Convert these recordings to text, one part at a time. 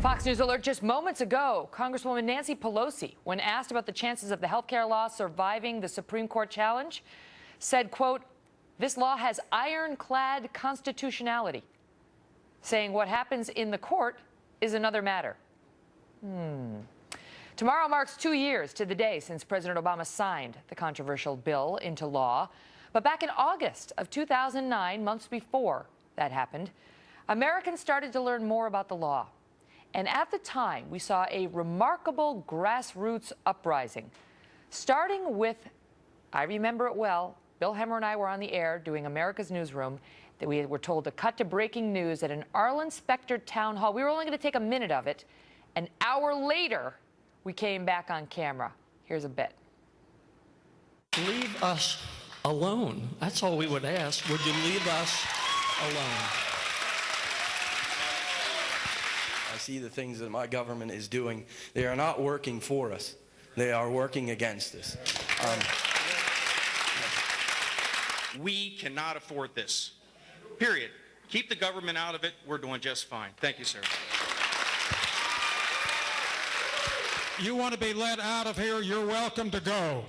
Fox News alert just moments ago. Congresswoman Nancy Pelosi, when asked about the chances of the health care law surviving the Supreme Court challenge, said, quote, "This law has ironclad constitutionality," saying what happens in the court is another matter. Tomorrow marks 2 years to the day since President Obama signed the controversial bill into law. But back in August of 2009, months before that happened, Americans started to learn more about the law. And at the time, we saw a remarkable grassroots uprising, starting with, I remember it well, Bill Hemmer and I were on the air doing America's Newsroom, that we were told to cut to breaking news at an Specter Town Hall. We were only going to take a minute of it. An hour later, we came back on camera. Here's a bit. Leave us alone. That's all we would ask. Would you leave us alone? I see the things that my government is doing. They are not working for us. They are working against us. We cannot afford this. Period. Keep the government out of it. We're doing just fine. Thank you, sir. You want to be let out of here, you're welcome to go.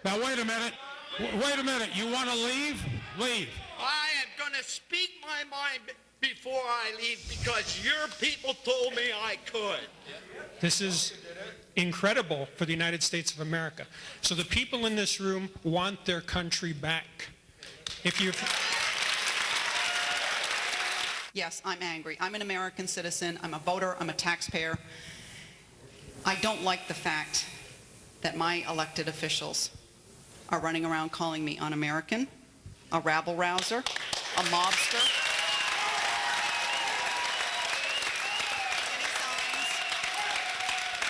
Now, wait a minute. Wait a minute. You want to leave? Leave. I am going to speak my mind before I leave because your people told me I could. This is incredible for the United States of America. So the people in this room want their country back. If you... Yes, I'm angry. I'm an American citizen. I'm a voter. I'm a taxpayer. I don't like the fact that my elected officials are running around calling me un-American, a rabble-rouser, a mobster.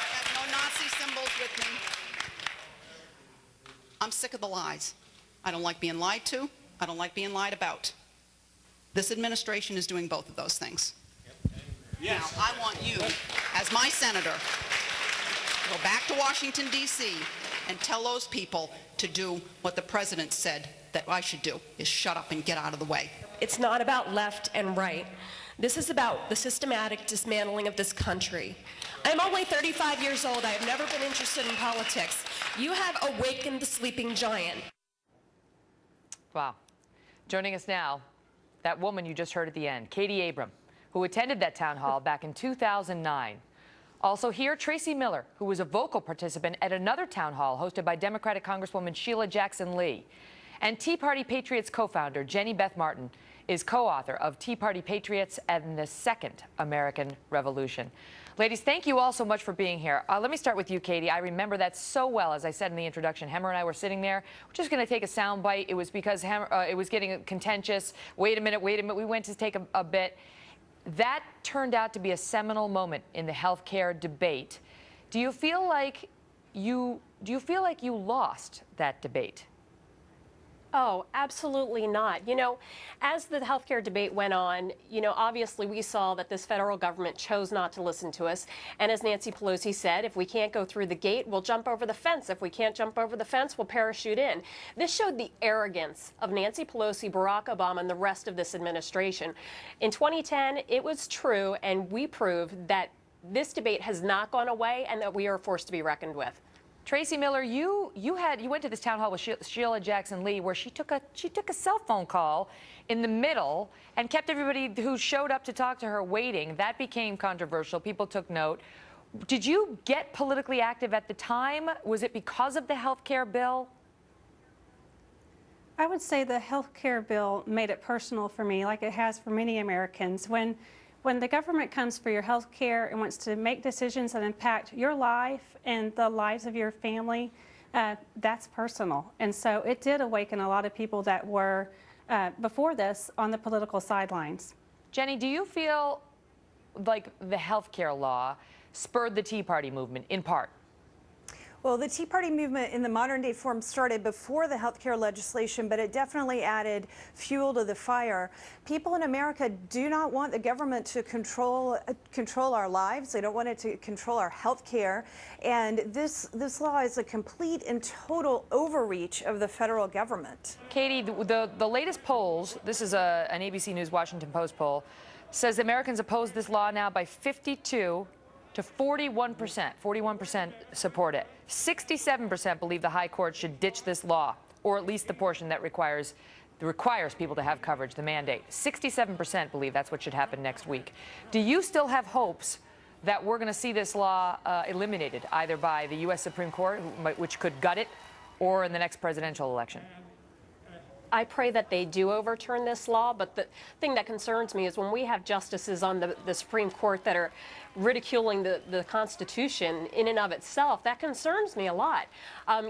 I have no Nazi symbols with me. I'm sick of the lies. I don't like being lied to. I don't like being lied about. This administration is doing both of those things. Yes. Now, I want you, as my senator, go back to Washington, D.C., and tell those people to do what the president said that I should do, is shut up and get out of the way. It's not about left and right. This is about the systematic dismantling of this country. I'm only 35 years old. I have never been interested in politics. You have awakened the sleeping giant. Wow. Joining us now, that woman you just heard at the end, Katie Abram, who attended that town hall back in 2009. Also here, Tracy Miller, who was a vocal participant at another town hall hosted by Democratic Congresswoman Sheila Jackson Lee. And Tea Party Patriots co-founder Jenny Beth Martin is co-author of Tea Party Patriots and the Second American Revolution. Ladies, thank you all so much for being here. Let me start with you, Katie. I remember that so well. As I said in the introduction, Hemmer and I were sitting there. We're just going to take a sound bite. It was because it was getting contentious. Wait a minute, wait a minute. We went to take a bit. That turned out to be a seminal moment in the health care debate. Do you feel like you lost that debate? Oh, absolutely not. You know, as the healthcare debate went on, you know, obviously we saw that this federal government chose not to listen to us. And as Nancy Pelosi said, if we can't go through the gate, we'll jump over the fence. If we can't jump over the fence, we'll parachute in. This showed the arrogance of Nancy Pelosi, Barack Obama, and the rest of this administration. In 2010, it was true, and we proved that this debate has not gone away and that we are a force to be reckoned with. Tracy Miller, you went to this town hall with Sheila Jackson Lee, where she took a cell phone call in the middle and kept everybody who showed up to talk to her waiting. That became controversial. People took note. Did you get politically active at the time? Was it because of the health care bill? I would say the health care bill made it personal for me, like it has for many Americans. When the government comes for your health care and wants to make decisions that impact your life and the lives of your family, that's personal. And so it did awaken a lot of people that were, before this, on the political sidelines. Jenny, do you feel like the health care law spurred the Tea Party movement in part? Well, the Tea Party movement in the modern day form started before the health care legislation, but it definitely added fuel to the fire. People in America do not want the government to control our lives. They don't want it to control our health care. And this law is a complete and total overreach of the federal government. Katie, the latest polls, this is an ABC News Washington Post poll, says Americans oppose this law now by 52 to 41%. 41% support it. 67% believe the high court should ditch this law, or at least the portion that requires people to have coverage, the mandate. 67% believe that's what should happen next week. Do you still have hopes that we're going to see this law eliminated, either by the U.S. Supreme Court, which could gut it, or in the next presidential election? I pray that they do overturn this law, but the thing that concerns me is when we have justices on the Supreme Court that are ridiculing the Constitution in and of itself, that concerns me a lot.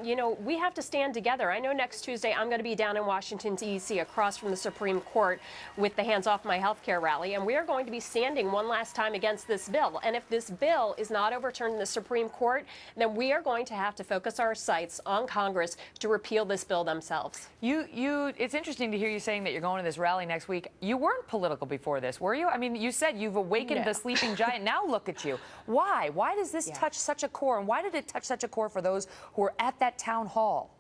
You know, we have to stand together. I know next Tuesday I'm going to be down in Washington, D.C., across from the Supreme Court with the Hands Off My Healthcare rally, and we are going to be standing one last time against this bill. And if this bill is not overturned in the Supreme Court, then we are going to have to focus our sights on Congress to repeal this bill themselves. It's interesting to hear you saying that you're going to this rally next week. You weren't political before this, were you? I mean, you said you've awakened the sleeping giant. Now look at you. Why? Why does this touch such a core? And why did it touch such a core for those who were at that town hall?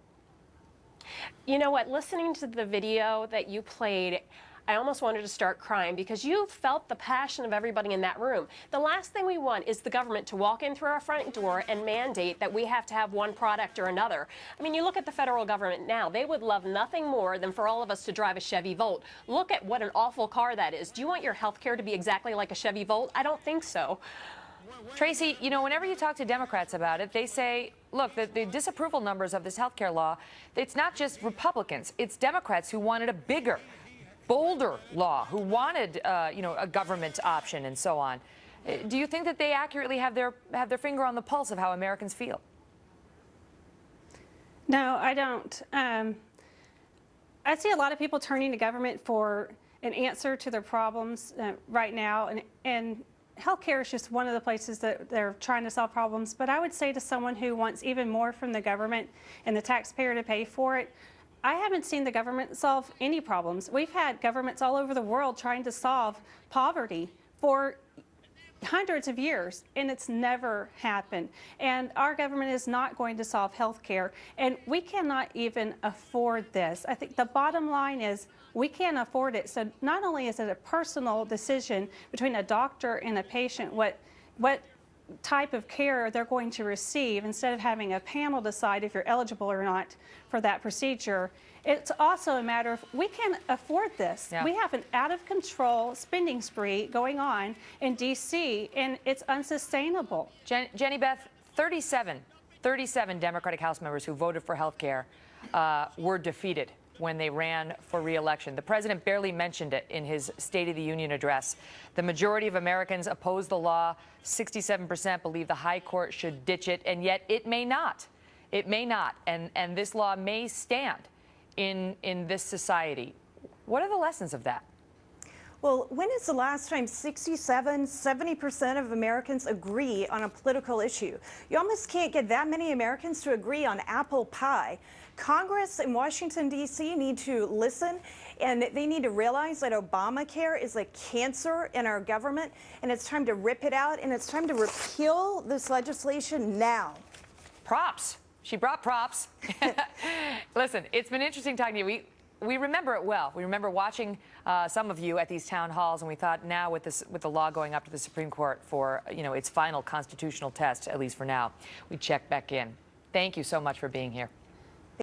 You know what? Listening to the video that you played, I almost wanted to start crying because you felt the passion of everybody in that room. The last thing we want is the government to walk in through our front door and mandate that we have to have one product or another. I mean, you look at the federal government now, they would love nothing more than for all of us to drive a Chevy Volt. Look at what an awful car that is. Do you want your health care to be exactly like a Chevy Volt? I don't think so. Tracy, you know, whenever you talk to Democrats about it, they say, look, the disapproval numbers of this health care law, it's not just Republicans, it's Democrats who wanted a bigger, bolder law, who wanted, you know, a government option and so on. Do you think that they accurately have their finger on the pulse of how Americans feel? No, I don't. I see a lot of people turning to government for an answer to their problems right now, and healthcare is just one of the places that they're trying to solve problems. But I would say to someone who wants even more from the government and the taxpayer to pay for it, I haven't seen the government solve any problems. We've had governments all over the world trying to solve poverty for hundreds of years, and it's never happened. And our government is not going to solve health care, and we cannot even afford this. I think the bottom line is we can't afford it. So not only is it a personal decision between a doctor and a patient what type of care they're going to receive instead of having a panel decide if you're eligible or not for that procedure. It's also a matter of we can't afford this. Yeah. We have an out-of-control spending spree going on in D.C., and it's unsustainable. Jenny Beth, 37 Democratic House members who voted for health care were defeated when they ran for re-election. The president barely mentioned it in his State of the Union address. The majority of Americans oppose the law. 67% believe the high court should ditch it, and yet it may not. It may not, and this law may stand in this society. What are the lessons of that? Well, when is the last time 70% of Americans agree on a political issue? You almost can't get that many Americans to agree on apple pie. Congress in Washington, D.C. need to listen, and they need to realize that Obamacare is a cancer in our government, and it's time to rip it out, and it's time to repeal this legislation now. Props. She brought props. Listen, it's been interesting talking to you. We remember it well. We remember watching some of you at these town halls, and we thought now with the law going up to the Supreme Court for its final constitutional test, at least for now, we check back in. Thank you so much for being here.